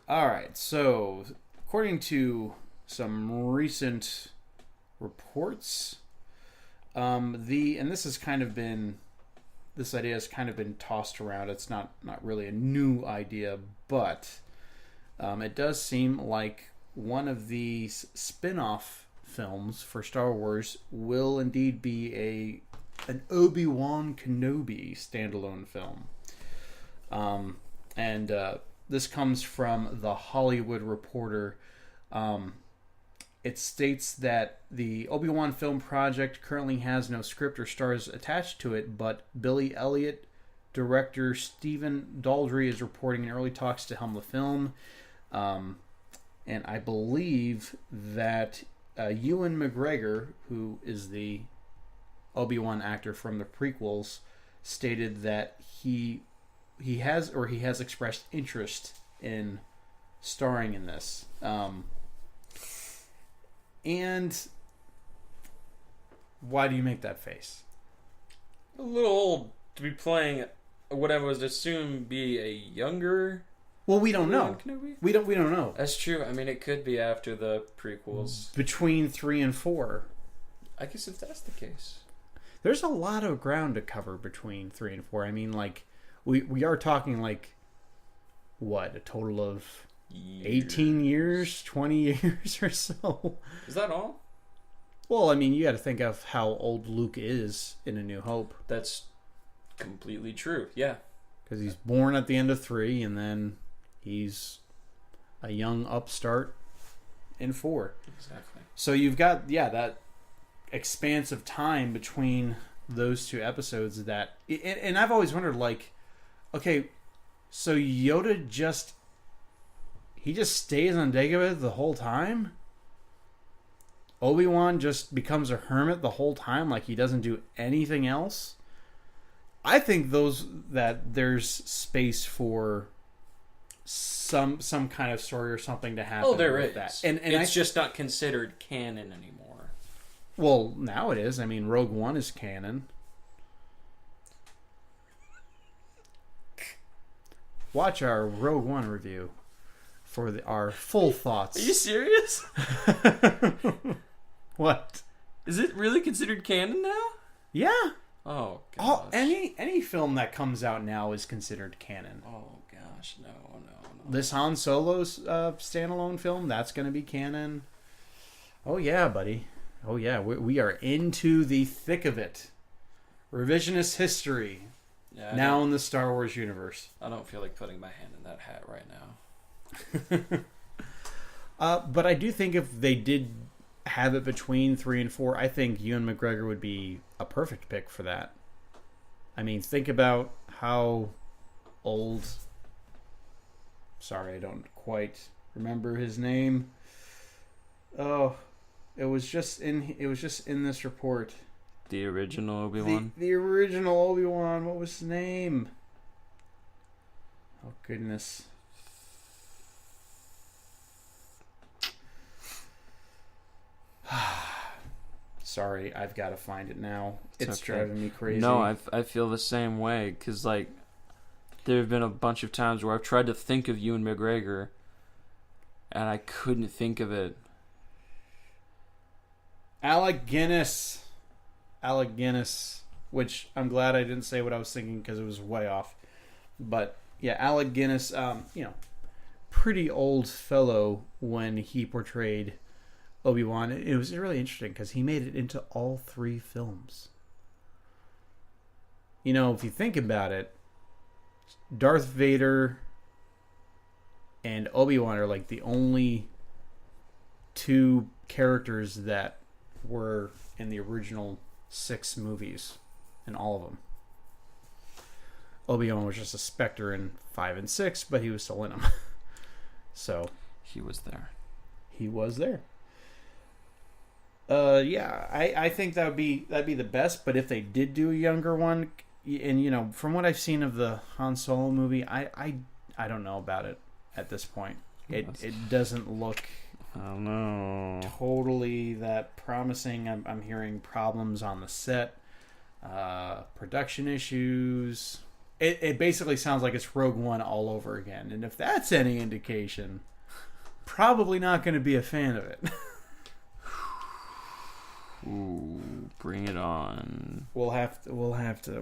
All right. So, according to some recent reports, and this has kind of been this idea has kind of been tossed around. It's not really a new idea, but it does seem like one of these spin-off films for Star Wars will indeed be an Obi-Wan Kenobi standalone film. And this comes from The Hollywood Reporter. It states that the Obi-Wan film project currently has no script or stars attached to it, but Billy Elliot, director Stephen Daldry is reporting in early talks to helm the film. And I believe that Ewan McGregor, who is the Obi-Wan actor from the prequels, stated that he has expressed interest in starring in this. And why do you make that face? A little old to be playing what I was assumed be a younger. Well, we don't know. We don't know. That's true. I mean, it could be after the prequels, between 3 and 4. I guess if that's the case, there's a lot of ground to cover between 3 and 4. I mean, like we are talking like what, a total of 18 years, 20 years or so. Is that all? Well, I mean, you got to think of how old Luke is in A New Hope. That's completely true. Yeah, because he's born at the end of 3, and then he's a young upstart in 4. Exactly. So you've got that expanse of time between those two episodes. And I've always wondered, like, okay, so Yoda just stays on Dagobah the whole time? Obi-Wan just becomes a hermit the whole time, like he doesn't do anything else? I think that there's space for some kind of story or something to happen. Oh, there is. That. And it's just not considered canon anymore. Well, now it is. I mean, Rogue One is canon. Watch our Rogue One review for our full thoughts. Are you serious? What? Is it really considered canon now? Yeah. Oh, gosh. Any film that comes out now is considered canon. Oh, gosh. No. This Han Solo's standalone film, that's going to be canon. Oh, yeah, buddy. Oh, yeah. We are into the thick of it. Revisionist history. Yeah, now in the Star Wars universe. I don't feel like putting my hand in that hat right now. But I do think if they did have it between 3 and 4, I think Ewan McGregor would be a perfect pick for that. I mean, think about how old... Sorry, I don't quite remember his name. Oh, it was just in this report. The original Obi-Wan? The original Obi-Wan. What was his name? Oh, goodness. Sorry, I've got to find it now. It's okay. Driving me crazy. No, I feel the same way, because, like, there have been a bunch of times where I've tried to think of Ewan McGregor, and I couldn't think of it. Alec Guinness, which I'm glad I didn't say what I was thinking because it was way off. But, yeah, Alec Guinness, pretty old fellow when he portrayed Obi-Wan. It was really interesting because he made it into all 3 films. You know, if you think about it, Darth Vader and Obi-Wan are like the only 2 characters that were in the original 6 movies, in all of them. Obi-Wan was just a specter in 5 and 6, but he was still in them. So he was there. He was there. Yeah, I think that'd be the best. But if they did do a younger one, and you know, from what I've seen of the Han Solo movie, I don't know about it at this point. It doesn't look, I don't know, totally that promising. I'm hearing problems on the set, production issues. it basically sounds like it's Rogue One all over again. And if that's any indication, probably not going to be a fan of it. Ooh, bring it on. We'll have to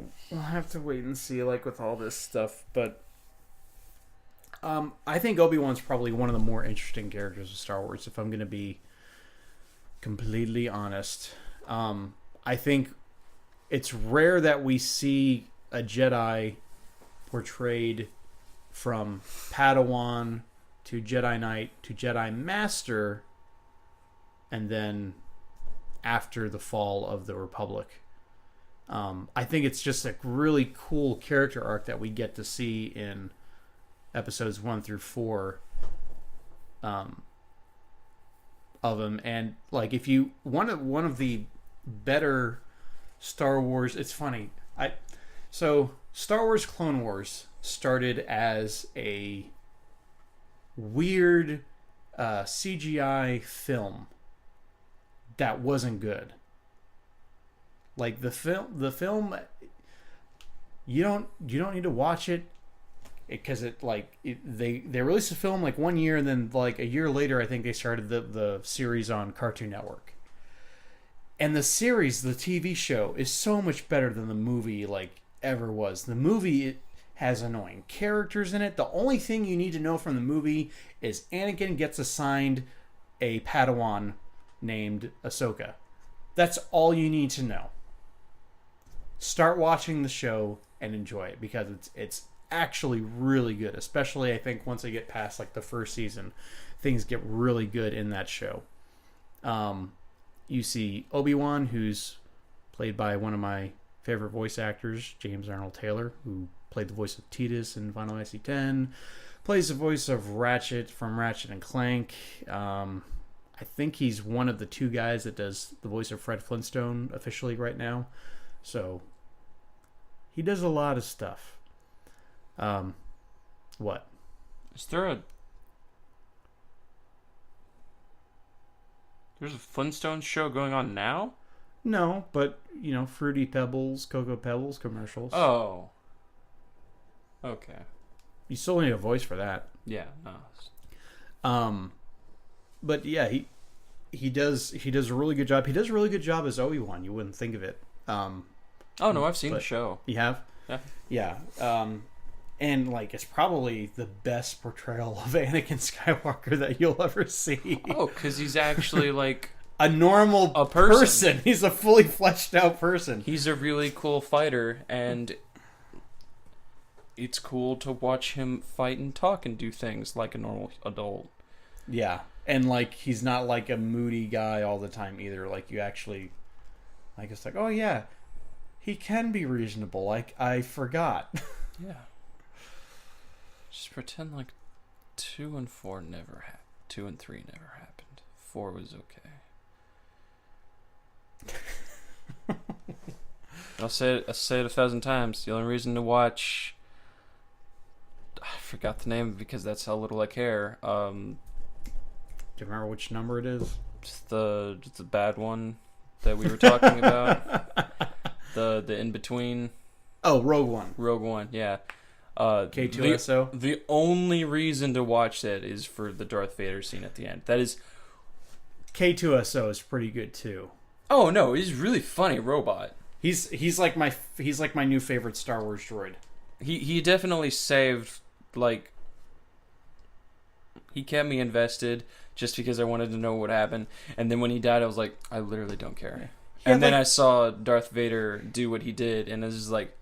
wait and see, like, with all this stuff. But I think Obi-Wan's probably one of the more interesting characters of Star Wars, if I'm going to be completely honest. I think it's rare that we see a Jedi portrayed from Padawan to Jedi Knight to Jedi Master, and then after the fall of the Republic. I think it's just a really cool character arc that we get to see in episodes 1 through 4 of him. And like, if you one of the better Star Wars, it's funny. So Star Wars Clone Wars started as a weird CGI film that wasn't good. Like the film, you don't need to watch it because they released the film like 1 year, and then like a year later, I think they started the series on Cartoon Network. And the series, the TV show, is so much better than the movie like ever was. The movie, it has annoying characters in it. The only thing you need to know from the movie is Anakin gets assigned a Padawan named Ahsoka. That's all you need to know. Start watching the show and enjoy it, because it's actually really good. Especially, I think, once they get past like the first season, things get really good in that show. You see Obi-Wan, who's played by one of my favorite voice actors, James Arnold Taylor, who played the voice of Tidus in Final IC-10, plays the voice of Ratchet from Ratchet and Clank. I think he's one of the 2 guys that does the voice of Fred Flintstone officially right now. So he does a lot of stuff. What? There's a Flintstones show going on now? No, but, Fruity Pebbles, Cocoa Pebbles commercials. Oh. Okay. You still need a voice for that. Yeah, no. But yeah, he does a really good job. He does a really good job as Obi-Wan. You wouldn't think of it. Oh no, I've seen the show. You have? Yeah. Yeah. And like, it's probably the best portrayal of Anakin Skywalker that you'll ever see. Oh, because he's actually like a person. He's a fully fleshed out person. He's a really cool fighter, and it's cool to watch him fight and talk and do things like a normal adult. Yeah. And like, he's not like a moody guy all the time either. Like, you actually, like, it's like, oh yeah, he can be reasonable. Like, I forgot. Yeah. Just pretend like 2 and 4 never happened. 2 and 3 never happened. 4 was okay. I'll say it 1,000 times. The only reason to watch, I forgot the name because that's how little I care. Do you remember which number it is? It's the bad one that we were talking about. The in between. Oh, Rogue One. Rogue One, yeah. K2SO. The only reason to watch that is for the Darth Vader scene at the end. That is. K2SO is pretty good too. Oh no, he's really funny robot. He's like my new favorite Star Wars droid. He definitely saved, like, he kept me invested just because I wanted to know what happened. And then when he died, I was like, I literally don't care. Yeah, and then I saw Darth Vader do what he did, and it was just like,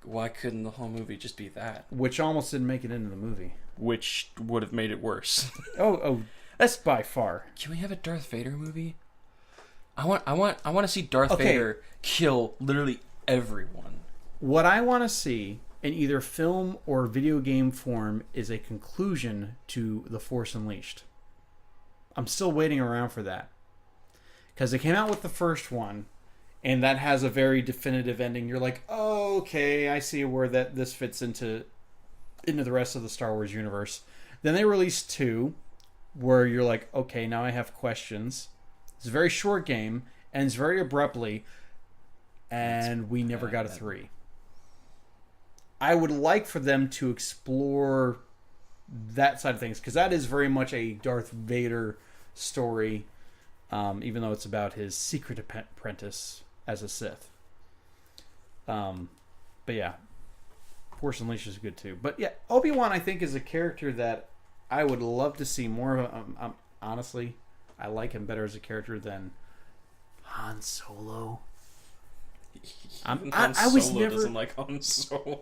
why couldn't the whole movie just be that? Which almost didn't make it into the movie. Which would have made it worse. Oh, that's by far. Can we have a Darth Vader movie? I want to see Darth Vader kill literally everyone. What I want to see in either film or video game form is a conclusion to The Force Unleashed. I'm still waiting around for that. Because they came out with the first one, and that has a very definitive ending. You're like, oh, okay, I see where this fits into the rest of the Star Wars universe. Then they released 2, where you're like, okay, now I have questions. It's a very short game, ends very abruptly, and we never got a 3. I would like for them to explore that side of things, because that is very much a Darth Vader story, even though it's about his secret apprentice as a Sith. But yeah, Force Unleashed is good too. But yeah, Obi-Wan I think is a character that I would love to see more of. Honestly, I like him better as a character than Han Solo. I was never doesn't like Han Solo.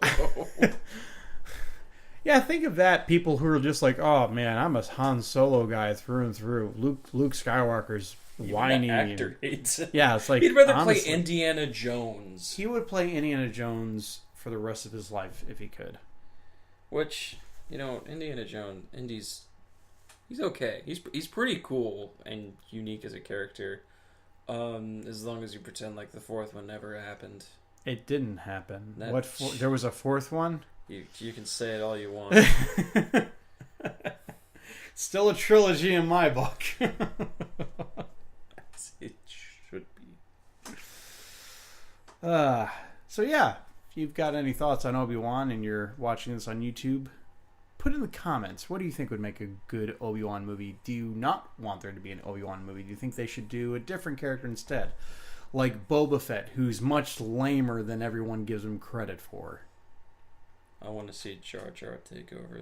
Yeah, think of that. People who are just like, oh man, I'm a Han Solo guy through and through. Luke Skywalker's whiny. Even the actor hates it. Yeah, it's like he'd rather play Indiana Jones. He would play Indiana Jones for the rest of his life if he could. Which, Indiana Jones, Indy's, he's okay. He's pretty cool and unique as a character. As long as you pretend like the fourth one never happened. It didn't happen. There was a fourth one? You can say it all you want. Still a trilogy in my book. It should be. So yeah, if you've got any thoughts on Obi-Wan and you're watching this on YouTube, put in the comments. What do you think would make a good Obi-Wan movie? Do you not want there to be an Obi-Wan movie? Do you think they should do a different character instead? Like Boba Fett, who's much lamer than everyone gives him credit for. I want to see Jar Jar take over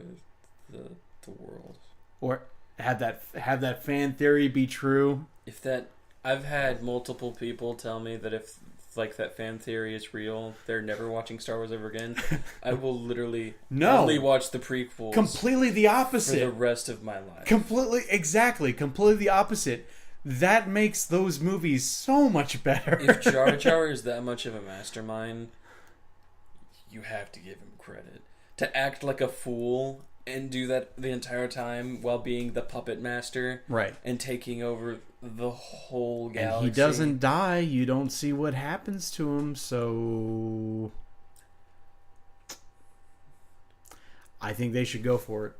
the world. Or have that fan theory be true. I've had multiple people tell me that if that fan theory is real, they're never watching Star Wars ever again. I will literally only watch the prequels. Completely the opposite. For the rest of my life. Completely the opposite. That makes those movies so much better. If Jar Jar is that much of a mastermind, you have to give him credit. To act like a fool and do that the entire time while being the puppet master. Right. And taking over the whole galaxy. And he doesn't die. You don't see what happens to him, so I think they should go for it.